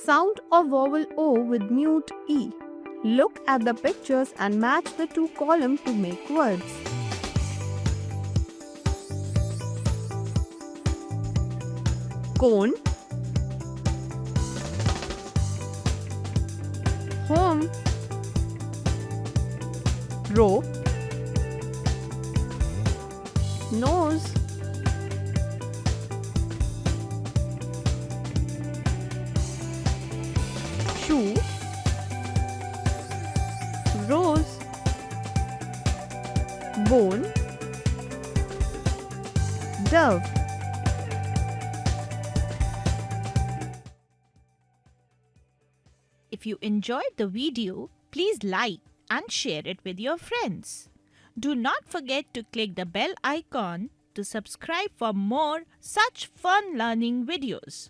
Sound of vowel O with mute E. Look at the pictures and match the two columns to make words. Cone, home, rope, nose, shoe, rose, bone, dove. If you enjoyed the video, please like and share it with your friends. Do not forget to click the bell icon to subscribe for more such fun learning videos.